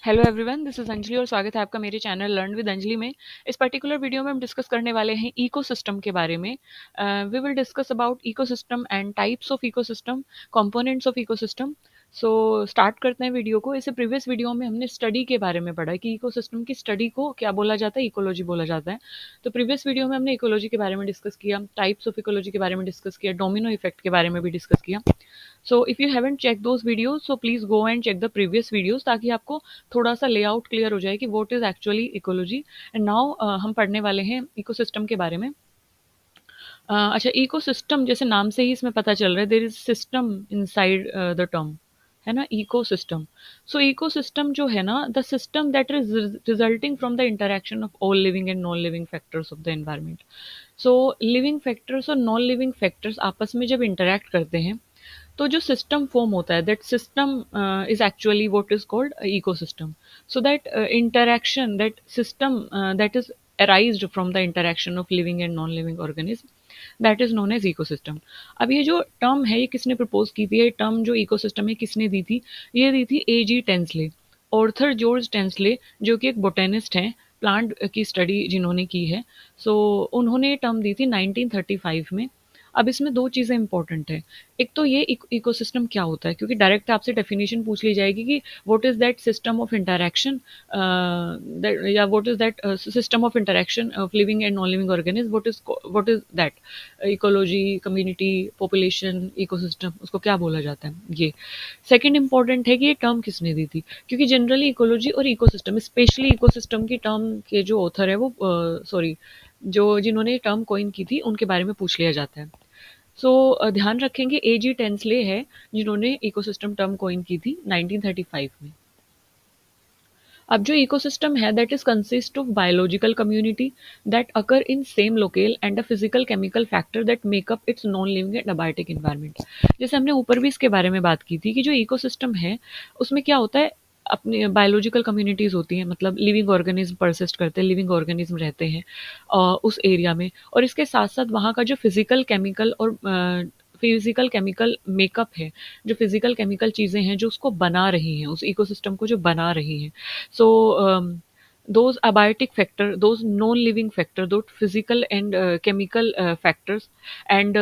Hello everyone, this is Anjali और स्वागत है आपका मेरे चैनल लर्न विद अंजलि में। इस पर्टिकुलर वीडियो में हम डिस्कस करने वाले हैं इकोसिस्टम के बारे में। We will discuss about ecosystem and types of ecosystem, components of ecosystem. So start करते हैं वीडियो को। इससे प्रीवियस वीडियो में हमने स्टडी के बारे में पढ़ा कि इकोसिस्टम की स्टडी को क्या बोला जाता है, इकोलॉजी बोला जाता है। तो प्रीवियस वीडियो में हमने इकोलॉजी के बारे में डिस्कस किया, टाइप्स ऑफ इकोलॉजी के बारे में डिस्कस किया, डोमिनो इफेक्ट के बारे में भी डिस्कस किया। So if you haven't check those videos so please go and check the previous videos, ताकि आपको थोड़ा सा लेआउट क्लियर हो जाए कि what is actually ecology. And now हम पढ़ने वाले हैं इकोसिस्टम के बारे में। अच्छा, इकोसिस्टम जैसे नाम से ही इसमें पता चल रहा है, there is system inside the term, है ना, इकोसिस्टम। सो इकोसिस्टम जो है ना, the system that is resulting from the interaction of all living and non living factors of the environment. So living factors और नॉन लिविंग फैक्टर्स आपस में जब interact करते हैं तो जो सिस्टम फॉर्म होता है, that system is actually what is called ecosystem. So that interaction, that system that is arised from the interaction of living and non living organism, that is known as ecosystem. अब ये जो term है, ये किसने propose की थी? ये term जो इकोसिस्टम है किसने दी थी? ये दी थी A.G. Tansley, Arthur George Tansley, जो कि एक बोटेनिस्ट हैं, प्लांट की स्टडी जिन्होंने की है। सो उन्होंने ये टर्म दी थी 1935 में। अब इसमें दो चीज़ें इंपॉर्टेंट है। एक तो ये इकोसिस्टम क्या होता है, क्योंकि डायरेक्ट आपसे डेफिनेशन पूछ ली जाएगी कि what is that system of interaction, या what is that system of interaction of living and non living organism, what is that ecology, community, population, ecosystem, उसको क्या बोला जाता है। ये सेकंड इंपॉर्टेंट है कि ये टर्म किसने दी थी, क्योंकि जनरली इकोलॉजी और इकोसिस्टम, स्पेशली इकोसिस्टम की टर्म के जो ऑथर है वो सॉरी, जो जिन्होंने टर्म कॉइन की थी उनके बारे में पूछ लिया जाता है। सो ध्यान रखेंगे A.G. टेंसले है जिन्होंने इकोसिस्टम टर्म कॉइन की थी 1935 में। अब जो इकोसिस्टम है, that is consist of biological community that occur in same local and a physical chemical factor that make up it's non living and abiotic environment. जैसे हमने ऊपर भी इसके बारे में बात की थी कि जो इकोसिस्टम है उसमें क्या होता है, अपनी बायोलॉजिकल कम्युनिटीज होती हैं, मतलब लिविंग ऑर्गेनिज्म परसिस्ट करते हैं, लिविंग ऑर्गेनिज्म रहते हैं उस एरिया में। और इसके साथ साथ वहाँ का जो फिजिकल केमिकल मेकअप है, जो फिजिकल केमिकल चीज़ें हैं जो उसको बना रही हैं, उस इकोसिस्टम को जो बना रही हैं। सो those abiotic factor, those non-living factor, those physical and chemical factors, and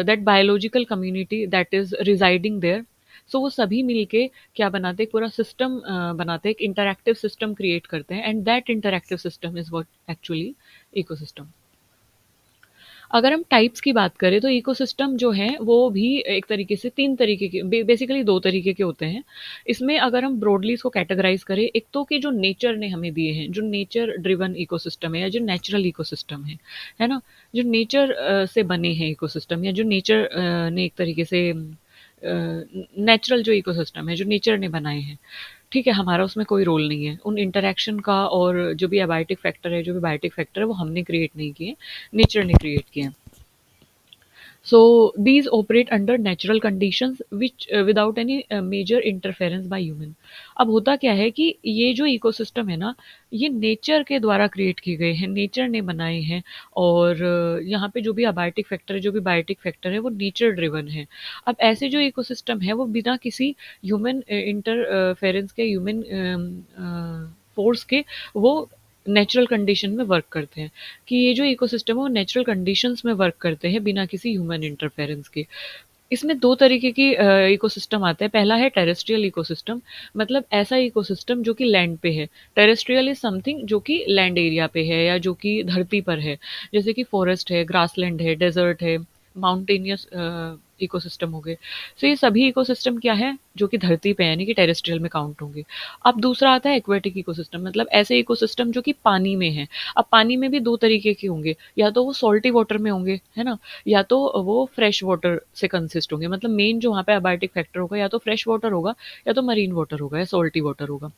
that biological community that is residing there, सो वो सभी मिलके क्या बनाते हैं, पूरा सिस्टम बनाते हैं, एक इंटरैक्टिव सिस्टम क्रिएट करते हैं, and that interactive system is what actually ecosystem. अगर हम टाइप्स की बात करें तो इकोसिस्टम जो है वो भी एक तरीके से तीन तरीके के, बेसिकली दो तरीके के होते हैं। इसमें अगर हम ब्रॉडली इसको कैटेगराइज करें, एक तो कि जो नेचर ने हमें दिए हैं, जो नेचर ड्रिवन इकोसिस्टम है या जो नेचुरल इकोसिस्टम है ना, जो नेचर से बने हैं इकोसिस्टम, या जो नेचर ने एक तरीके से नेचुरल जो इकोसिस्टम है जो नेचर ने बनाए हैं। ठीक है, हमारा उसमें कोई रोल नहीं है उन इंटरैक्शन का, और जो भी अबायोटिक फैक्टर है, जो भी बायोटिक फैक्टर है, वो हमने क्रिएट नहीं किए, नेचर ने क्रिएट किए हैं। So these operate under natural conditions which without any major interference by human। अब होता क्या है कि ये जो इकोसिस्टम है ना, ये नेचर के द्वारा क्रिएट किए गए हैं, नेचर ने बनाए हैं। और यहाँ पे जो भी अबायोटिक फैक्टर है, जो भी बायोटिक फैक्टर है, वो नेचर ड्रिवन है। अब ऐसे जो इकोसिस्टम है वो बिना किसी ह्यूमन इंटरफेरेंस के, ह्यूमन फोर्स के, वो नेचुरल कंडीशन में वर्क करते हैं। कि ये जो इकोसिस्टम है वो नेचुरल कंडीशंस में वर्क करते हैं बिना किसी ह्यूमन इंटरफेरेंस के। इसमें दो तरीके की इकोसिस्टम आते हैं। पहला है टेरेस्ट्रियल इकोसिस्टम, मतलब ऐसा इकोसिस्टम जो कि लैंड पे है। टेरेस्ट्रियल इज समथिंग जो कि लैंड एरिया पे है या जो कि धरती पर है, जैसे कि फॉरेस्ट है, ग्रासलैंड है, डेजर्ट है, माउंटेनियस इकोसिस्टम हो गए। सो ये सभी इकोसिस्टम क्या है, जो कि धरती पे है, यानी कि टेरेस्ट्रियल में काउंट होंगे। अब दूसरा आता है एक्वेटिक इकोसिस्टम, मतलब ऐसे इकोसिस्टम जो कि पानी में है। अब पानी में भी दो तरीके के होंगे, या तो वो सॉल्टी वाटर में होंगे, है ना, या तो वो फ्रेश वाटर से कंसिस्ट होंगे। मतलब मेन जो वहाँ पे अबायोटिक फैक्टर होगा, या तो फ्रेश वाटर होगा, या तो मरीन वाटर होगा, या सॉल्टी वाटर होगा।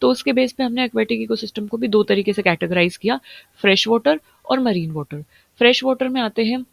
तो उसके बेस पे हमने एक्वेटिक इकोसिस्टम को भी दो तरीके से कैटेगराइज किया, फ्रेश वाटर और मरीन वाटर। फ्रेश वाटर में आते हैं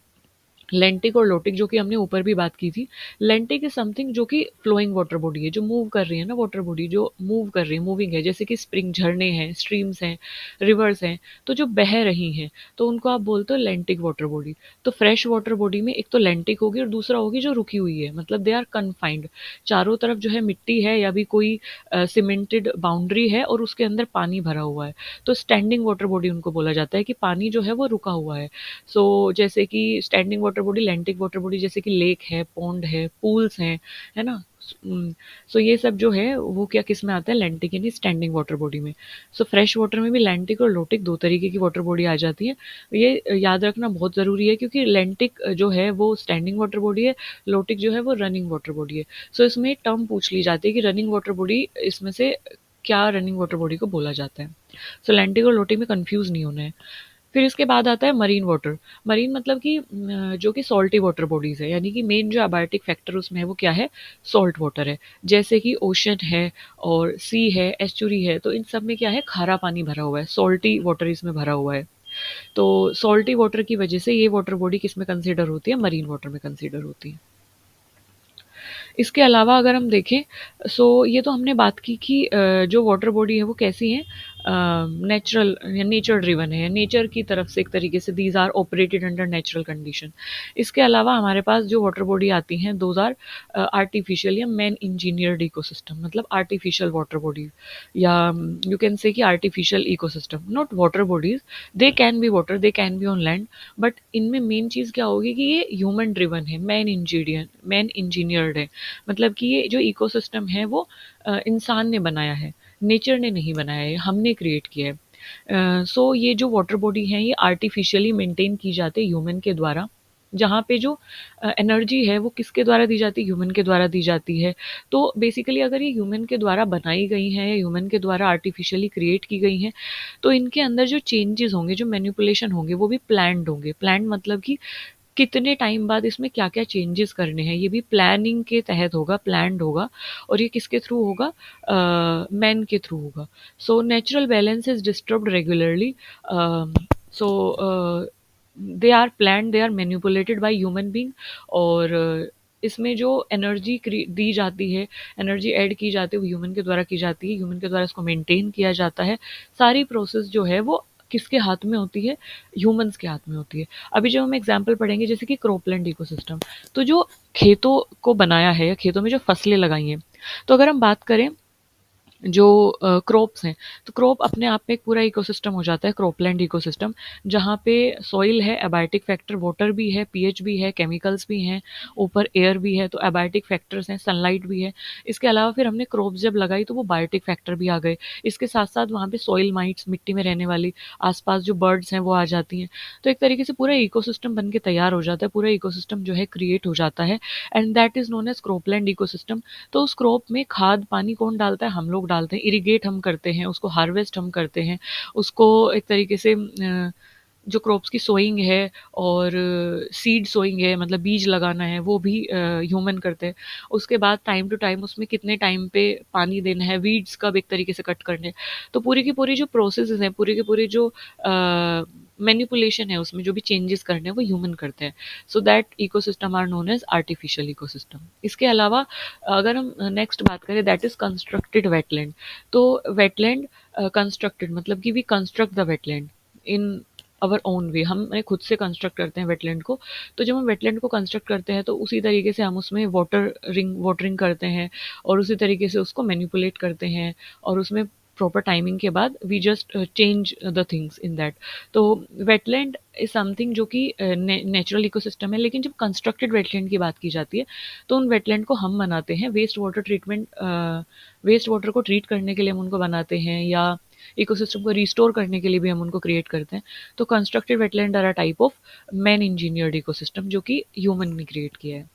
लेंटिक और लोटिक जो कि हमने ऊपर भी बात की थी। लेंटिक इज समथिंग जो कि फ्लोइंग वाटर बॉडी है, जो मूव कर रही है ना, वाटर बॉडी जो मूव कर रही है, मूविंग है, जैसे कि स्प्रिंग, झरने हैं, स्ट्रीम्स हैं, रिवर्स हैं, तो जो बह रही हैं, तो उनको आप बोलते हो लेंटिक वाटर बॉडी। तो फ्रेश वाटर बॉडी में एक तो लेंटिक होगी और दूसरा होगी जो रुकी हुई है, मतलब दे आर कन्फाइंड, चारों तरफ जो है मिट्टी है या भी कोई सीमेंटेड बाउंड्री है और उसके अंदर पानी भरा हुआ है, तो स्टैंडिंग वाटर बॉडी उनको बोला जाता है कि पानी जो है वो रुका हुआ है। सो जैसे कि standing water body, लेंटिक water body, जैसे कि लेक है, पॉन्ड है, पूल्स हैं, है ना। सो ये सब जो है वो क्या किस में आता है, लेंटिक यानी स्टैंडिंग वाटर बॉडी में। सो फ्रेश वाटर में भी लेंटिक और लोटिक दो तरीके की वाटर बॉडी आ जाती है। ये याद रखना बहुत ज़रूरी है क्योंकि लेंटिक जो है वो स्टैंडिंग वाटर बॉडी है, लोटिक जो है वो रनिंग वाटर बॉडी है। सो इसमें एक टर्म पूछ ली जाती है कि रनिंग वाटर बॉडी इसमें से क्या रनिंग वाटर बॉडी को बोला जाता है। सो लेंटिक और लोटिक में कंफ्यूज नहीं होना है। फिर इसके बाद आता है मरीन वाटर। मरीन मतलब कि जो कि सॉल्टी वाटर बॉडीज है, यानी कि मेन जो अबायोटिक फैक्टर उसमें है वो क्या है, सॉल्ट वाटर है। जैसे कि ओशन है और सी है, एस्चुरी है, तो इन सब में क्या है, खारा पानी भरा हुआ है, सॉल्टी वाटर इसमें भरा हुआ है। तो सॉल्टी वाटर की वजह से ये वाटर बॉडी किस में कंसिडर होती है, मरीन वाटर में कंसिडर होती है। इसके अलावा अगर हम देखें, सो ये तो हमने बात की कि जो वाटर बॉडी है वो कैसी है, नेचुरल या नेचर ड्रिवन है, नेचर की तरफ से एक तरीके से these are operated under natural condition. इसके अलावा हमारे पास जो वाटर बॉडी आती हैं दोज आर आर्टिफिशियल या मैन इंजीनियर्ड इकोसिस्टम, मतलब आर्टिफिशियल वाटर बॉडी, या यू कैन से कि artificial ecosystem, not water bodies. They can be water, they can be on land, but इनमें मेन चीज़ क्या होगी कि ये ह्यूमन ड्रिवन है, मैन इंजीनियर्ड है। मतलब कि ये जो इकोसिस्टम है वो इंसान ने बनाया है, नेचर ने नहीं बनाया है, हमने क्रिएट किया है। सो ये जो वाटर बॉडी हैं ये आर्टिफिशियली मेंटेन की जाती है ह्यूमन के द्वारा, जहाँ पे जो एनर्जी है वो किसके द्वारा दी जाती है, ह्यूमन के द्वारा दी जाती है। तो बेसिकली अगर ये ह्यूमन के द्वारा बनाई गई हैं या ह्यूमन के द्वारा आर्टिफिशियली क्रिएट की गई हैं, तो इनके अंदर जो चेंजेस होंगे, जो मैनिपुलेशन होंगे, वो भी प्लान्ड होंगे। प्लान्ड मतलब कि कितने टाइम बाद इसमें क्या-क्या चेंजेस करने हैं, ये भी प्लानिंग के तहत होगा, प्लान्ड होगा। और ये किसके थ्रू होगा, मैन के थ्रू होगा। So natural balance is disturbed regularly. So they are planned, they are manipulated by human being. और इसमें जो एनर्जी दी जाती है, एनर्जी ऐड की जाती है, वो ह्यूमन के द्वारा की जाती है, ह्यूमन के द्वारा इसको मेंटेन किया जाता है। सारी प्रोसेस जो है वो किसके हाथ में होती है, ह्यूमंस के हाथ में होती है। अभी जब हम एग्जांपल पढ़ेंगे जैसे कि क्रोपलैंड इकोसिस्टम, तो जो खेतों को बनाया है या खेतों में जो फसलें लगाई हैं, तो अगर हम बात करें जो क्रॉप्स हैं, तो क्रॉप अपने आप में एक पूरा इकोसिस्टम हो जाता है, क्रॉपलैंड इकोसिस्टम, जहाँ पे सॉइल है, एबायोटिक फैक्टर, वाटर भी है, पीएच भी है, केमिकल्स भी हैं, ऊपर एयर भी है, तो एबायोटिक फैक्टर्स हैं, सनलाइट भी है। इसके अलावा फिर हमने क्रॉप्स जब लगाई तो वो बायोटिक फैक्टर भी आ गए। इसके साथ साथ वहाँ पे सॉइल माइट्स, मिट्टी में रहने वाली आसपास जो बर्ड्स हैं वो आ जाती हैं। तो एक तरीके से पूरा इकोसिस्टम बन के तैयार हो जाता है, पूरा इकोसिस्टम जो है क्रिएट हो जाता है, and that is known as cropland ecosystem. तो उस क्रॉप में खाद पानी कौन डालता है, हम लोग डालते हैं, इरिगेट हम करते हैं उसको, हार्वेस्ट हम करते हैं उसको। एक तरीके से जो क्रॉप्स की सोइंग है और सीड सोइंग है, मतलब बीज लगाना है, वो भी ह्यूमन करते हैं। उसके बाद टाइम टू टाइम उसमें कितने टाइम पे पानी देना है, वीड्स कब एक तरीके से कट करने हैं। तो पूरी की पूरी जो प्रोसेस है, पूरी की पूरी जो मैनिपुलेशन है, उसमें जो भी चेंजेस करने हैं वो ह्यूमन करते हैं। So that ecosystem are known as artificial ecosystem. इसके अलावा अगर हम नेक्स्ट बात करें, दैट इज कंस्ट्रक्टेड वेटलैंड। तो वेटलैंड कंस्ट्रक्टेड मतलब कि we construct the wetland in our own way, हम खुद से कंस्ट्रक्ट करते हैं वेटलैंड को। तो जब हम वेटलैंड को कंस्ट्रक्ट करते हैं तो उसी तरीके से हम उसमें वाटरिंग करते हैं और उसी तरीके से उसको मैनिपुलेट करते हैं, और उसमें प्रॉपर टाइमिंग के बाद we just change the things in that. तो वेटलैंड इज समथिंग जो कि नेचुरल इकोसिस्टम है, लेकिन जब कंस्ट्रक्टेड वेटलैंड की बात की जाती है तो उन वेटलैंड को हम बनाते हैं, waste water treatment, waste water को ट्रीट करने के लिए हम उनको बनाते हैं, या इकोसिस्टम को रिस्टोर करने के लिए भी हम उनको क्रिएट करते हैं। तो constructed wetland are a type of man engineered ecosystem जो कि ह्यूमन ने क्रिएट किया है।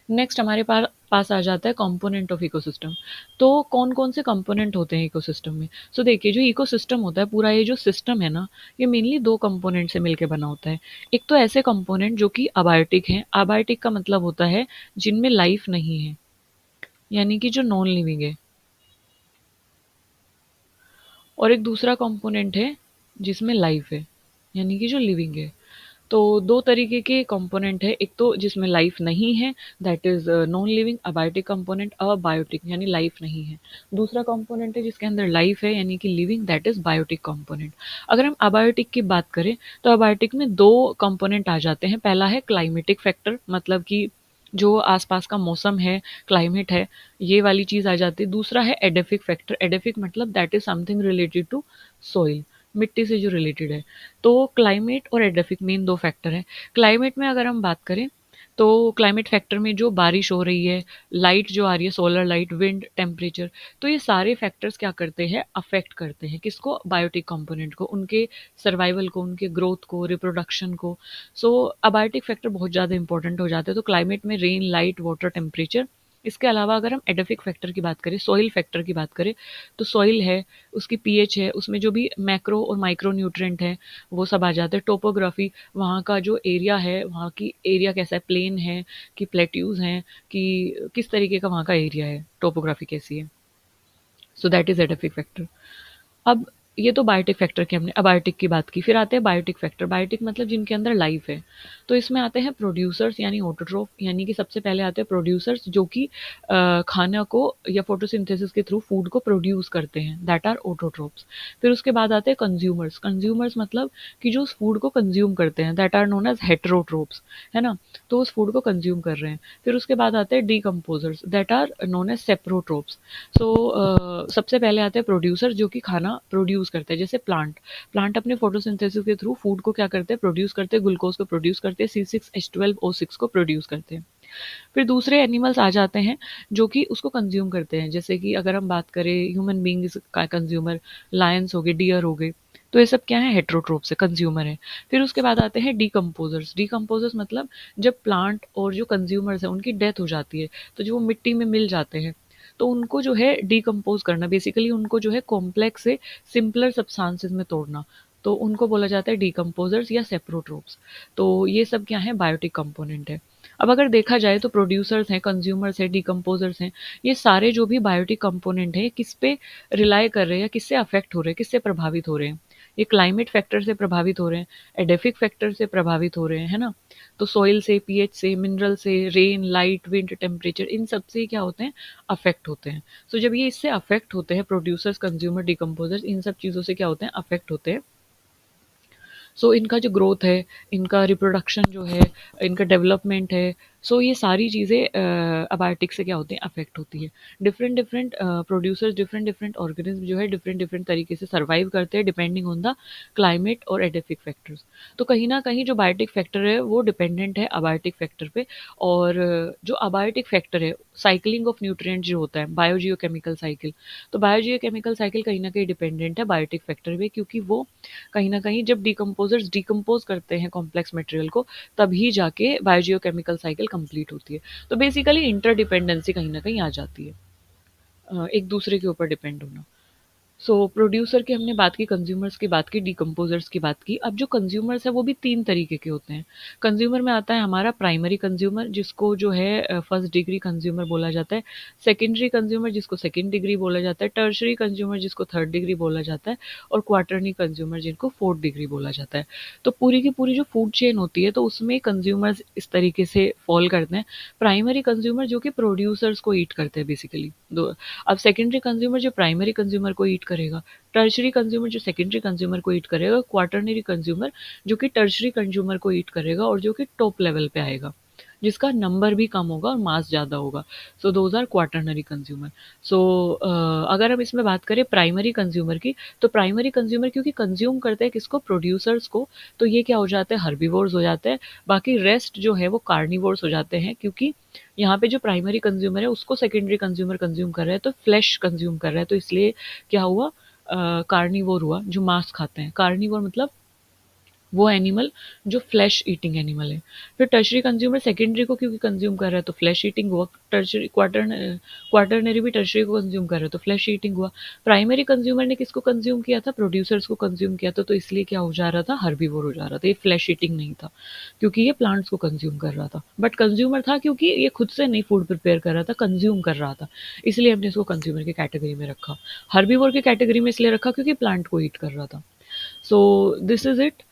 नेक्स्ट हमारे पास आ जाता है कंपोनेंट ऑफ इकोसिस्टम। तो कौन कौन से कंपोनेंट होते हैं इकोसिस्टम में। सो देखिए, जो इकोसिस्टम होता है, पूरा ये जो सिस्टम है ना, ये मेनली दो कंपोनेंट से मिलकर बना होता है। एक तो ऐसे कंपोनेंट जो कि अबायोटिक हैं, अबायोटिक का मतलब होता है जिनमें लाइफ नहीं है, यानी कि जो नॉन लिविंग है। और एक दूसरा कंपोनेंट है जिसमें लाइफ है, यानी कि जो लिविंग है। तो 2 तरीके के कंपोनेंट है, एक तो जिसमें लाइफ नहीं है, that is non living abiotic component, abiotic यानी लाइफ नहीं है। दूसरा कंपोनेंट है जिसके अंदर लाइफ है यानी कि living, that is biotic component. अगर हम अबायोटिक की बात करें तो अबायोटिक में 2 कंपोनेंट आ जाते हैं। पहला है क्लाइमेटिक फैक्टर, मतलब कि जो आसपास का मौसम है, क्लाइमेट है, ये वाली चीज़ आ जाती है। दूसरा है एडेफिक फैक्टर, एडेफिक मतलब that is something related to soil, मिट्टी से जो रिलेटेड है। तो क्लाइमेट और एडेफिक मेन 2 फैक्टर हैं। क्लाइमेट में अगर हम बात करें तो क्लाइमेट फैक्टर में जो बारिश हो रही है, लाइट जो आ रही है, सोलर लाइट, विंड, टेम्परेचर, तो ये सारे फैक्टर्स क्या करते हैं, अफेक्ट करते हैं किसको, बायोटिक कंपोनेंट को, उनके सर्वाइवल को, उनके ग्रोथ को, रिप्रोडक्शन को। सो अबायोटिक फैक्टर बहुत ज़्यादा इंपॉर्टेंट हो जाते हैं। तो क्लाइमेट में रेन, लाइट, वाटर, टेम्परेचर। इसके अलावा अगर हम एडेफिक फैक्टर की बात करें, सॉइल फैक्टर की बात करें, तो सॉइल है, उसकी पीएच है, उसमें जो भी मैक्रो और माइक्रो न्यूट्रिएंट हैं वो सब आ जाते हैं। टोपोग्राफी, वहाँ का जो एरिया है, वहाँ की एरिया कैसा है, प्लेन है कि प्लेट्यूज हैं, कि किस तरीके का वहाँ का एरिया है, टोपोग्राफी कैसी है। So that is edaphic factor. अब ये तो बायोटिक फैक्टर की हमने अबायोटिक की बात की, फिर आते हैं बायोटिक फैक्टर। बायोटिक मतलब जिनके अंदर लाइफ है। तो इसमें आते हैं प्रोड्यूसर्स यानी ऑटोट्रोफ, यानी कि सबसे पहले आते हैं प्रोड्यूसर्स जो कि खाना को या फोटोसिंथेसिस के थ्रू फूड को प्रोड्यूस करते हैं, दैट आर ऑटोट्रोप्स। फिर उसके बाद आते हैं कंज्यूमर्स। कंज्यूमर्स मतलब कि जो उस फूड को कंज्यूम करते हैं, दैट आर नोन एज हेटेरोट्रोप्स, है ना। तो उस फूड को कंज्यूम कर रहे हैं। फिर उसके बाद आते हैं decomposers, that are known as saprotrophs. So सबसे पहले आते हैं प्रोड्यूसर जो कि खाना प्रोड्यूस करते हैं, जैसे प्लांट। प्लांट अपने फोटोसिंथेसिस के थ्रू फूड को क्या करते हैं, प्रोड्यूस करते हैं, ग्लूकोज को प्रोड्यूस करते हैं, C6H12O6 को प्रोड्यूस करते हैं। फिर दूसरे एनिमल्स आ जाते हैं जो कि उसको कंज्यूम करते हैं, जैसे कि अगर हम बात करें ह्यूमन बींग्स का कंज्यूमर, लायंस हो गए, डियर हो गए, तो ये सब क्या है, हेट्रोट्रोप्स है, कंज्यूमर है। फिर उसके बाद आते हैं डीकम्पोजर्स। डीकम्पोजर्स मतलब जब प्लांट और जो कंज्यूमर्स हैं उनकी डेथ हो जाती है, तो जो वो मिट्टी में मिल जाते हैं, तो उनको जो है डीकम्पोज करना, बेसिकली उनको जो है कॉम्प्लेक्स से सिंपलर सब्सटेंसेस में तोड़ना, तो उनको बोला जाता है डीकम्पोजर्स या सेप्रोट्रोप्स। तो ये सब क्या है, बायोटिक कंपोनेंट है। अब अगर देखा जाए तो प्रोड्यूसर्स हैं, कंज्यूमर्स हैं, डीकम्पोजर्स हैं, ये सारे जो भी बायोटिक कंपोनेंट हैं किस पे रिलाई कर रहे हैं, किससे अफेक्ट हो रहे हैं, किससे प्रभावित हो रहे हैं। ये क्लाइमेट फैक्टर से प्रभावित हो रहे हैं, एडेफिक फैक्टर से प्रभावित हो रहे हैं, है ना। तो सॉइल से, पीएच से, मिनरल से, रेन, लाइट, विंड, टेम्परेचर, इन सब से क्या होते हैं, अफेक्ट होते हैं। सो जब ये इससे अफेक्ट होते हैं, प्रोड्यूसर्स, कंज्यूमर, डिकम्पोजर्स, इन सब चीज़ों से क्या होते हैं, अफेक्ट होते हैं। सो इनका जो ग्रोथ है, इनका रिप्रोडक्शन जो है, इनका डेवलपमेंट है, सो ये सारी चीज़ें अबायोटिक से क्या होती हैं, अफेक्ट होती है। Different different producers, different different organism जो है डिफरेंट डिफरेंट तरीके से सर्वाइव करते हैं डिपेंडिंग ऑन द क्लाइमेट और एडेफिक फैक्टर्स। तो कहीं ना कहीं जो बायोटिक फैक्टर है वो डिपेंडेंट है अबायोटिक फैक्टर पे। और जो अबायोटिक फैक्टर है, साइकिलिंग ऑफ न्यूट्रिएंट जो होता है, बायोजियोकेमिकल साइकिल, तो बायोजियोकेमिकल साइकिल कहीं ना कहीं डिपेंडेंट है बायोटिक फैक्टर पे, क्योंकि वो कहीं न कहीं जब डिकम्पोज़र्स डिकम्पोज़ करते हैं कॉम्प्लेक्स मटेरियल को, तभी जाके बायोजियोकेमिकल साइकिल कंप्लीट होती है। तो बेसिकली इंटरडिपेंडेंसी कहीं न कहीं आ जाती है। एक दूसरे के ऊपर डिपेंड होना। सो प्रोड्यूसर की हमने बात की, कंज्यूमर्स की बात की, डिकम्पोजर्स की बात की। अब जो कंज्यूमर्स है वो भी 3 तरीके के होते हैं। कंज्यूमर में आता है हमारा प्राइमरी कंज्यूमर, जिसको जो है फर्स्ट डिग्री कंज्यूमर बोला जाता है। सेकेंडरी कंज्यूमर जिसको सेकंड डिग्री बोला जाता है। टर्शरी कंज्यूमर जिसको थर्ड डिग्री बोला जाता है। और क्वार्टरनी कंज्यूमर जिनको फोर्थ डिग्री बोला जाता है। तो पूरी की पूरी जो फूड चेन होती है, तो उसमें कंज्यूमर्स इस तरीके से फॉल करते हैं। प्राइमरी कंज्यूमर जो कि प्रोड्यूसर्स को ईट करते हैं बेसिकली। अब सेकेंडरी कंज्यूमर जो प्राइमरी कंज्यूमर को ईट करेगा, टर्शरी कंज्यूमर जो सेकेंडरी कंज्यूमर को ईट करेगा, क्वार्टरनरी कंज्यूमर जो कि टर्शरी कंज्यूमर को ईट करेगा और जो कि टॉप लेवल पे आएगा, जिसका नंबर भी कम होगा और मास ज़्यादा होगा। So those are quaternary consumer. So अगर हम इसमें बात करें प्राइमरी कंज्यूमर की, तो प्राइमरी कंज्यूमर क्योंकि कंज्यूम करते हैं किसको, प्रोड्यूसर्स को, तो ये क्या हो जाता है, हर्बीवोर्स हो जाते हैं। बाकी रेस्ट जो है वो कार्निवोर्स हो जाते हैं, क्योंकि यहाँ पे जो प्राइमरी कंज्यूमर है उसको सेकेंडरी कंज्यूमर कंज्यूम कर रहा है, तो फ्लैश कंज्यूम कर रहा है, तो इसलिए क्या हुआ, कार्निवोर हुआ, जो मांस खाते हैं। कार्निवोर मतलब वो एनिमल जो फ्लैश ईटिंग एनिमल है। फिर टर्शरी कंज्यूमर सेकेंडरी को क्योंकि कंज्यूम कर रहा है तो फ्लैश ईटिंग हुआ। टर्शरी क्वार्टरनरी भी टर्शरी को कंज्यूम कर रहा है तो फ्लैश ईटिंग हुआ। प्राइमरी कंज्यूमर ने किसको कंज्यूम किया था, प्रोड्यूसर्स को कंज्यूम किया था, तो इसलिए क्या हो जा रहा था, हर्बीवोर हो जा रहा था। ये फ्लैश ईटिंग नहीं था क्योंकि ये प्लांट्स को कंज्यूम कर रहा था, बट कंज्यूमर था क्योंकि ये खुद से नहीं फूड प्रिपेयर कर रहा था, कंज्यूम कर रहा था, इसलिए हमने इसको कंज्यूमर की कैटेगरी में रखा। हर्बीवोर की कैटेगरी में इसलिए रखा क्योंकि प्लांट को ईट कर रहा था। So this is it.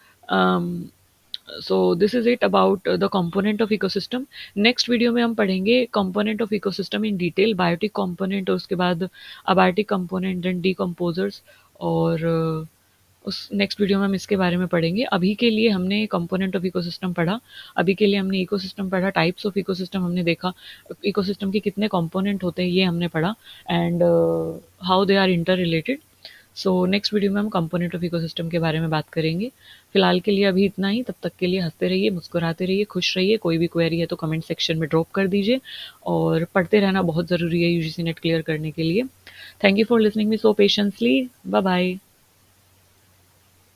So this is it about the component of ecosystem. Next video में हम पढ़ेंगे component of ecosystem in detail, biotic component, और उसके बाद अबायोटिक कंपोनेंट, देन डीकम्पोजर्स, और उस नेक्स्ट वीडियो में हम इसके बारे में पढ़ेंगे। अभी के लिए हमने कंपोनेंट ऑफ इकोसिस्टम पढ़ा, अभी के लिए हमने इकोसिस्टम पढ़ा, टाइप्स ऑफ इकोसिस्टम हमने देखा, इकोसिस्टम के कितने कंपोनेंट होते हैं ये हमने पढ़ा, and how they are inter related. So next video में हम कंपोनेंट ऑफ इकोसिस्टम के बारे में बात करेंगे। फिलहाल के लिए अभी इतना ही, तब तक के लिए हंसते रहिए, मुस्कुराते रहिए, खुश रहिए। कोई भी क्वेरी है तो कमेंट सेक्शन में ड्रॉप कर दीजिए, और पढ़ते रहना बहुत ज़रूरी है यूजीसी नेट क्लियर करने के लिए। Thank you for listening me so patiently. Bye bye.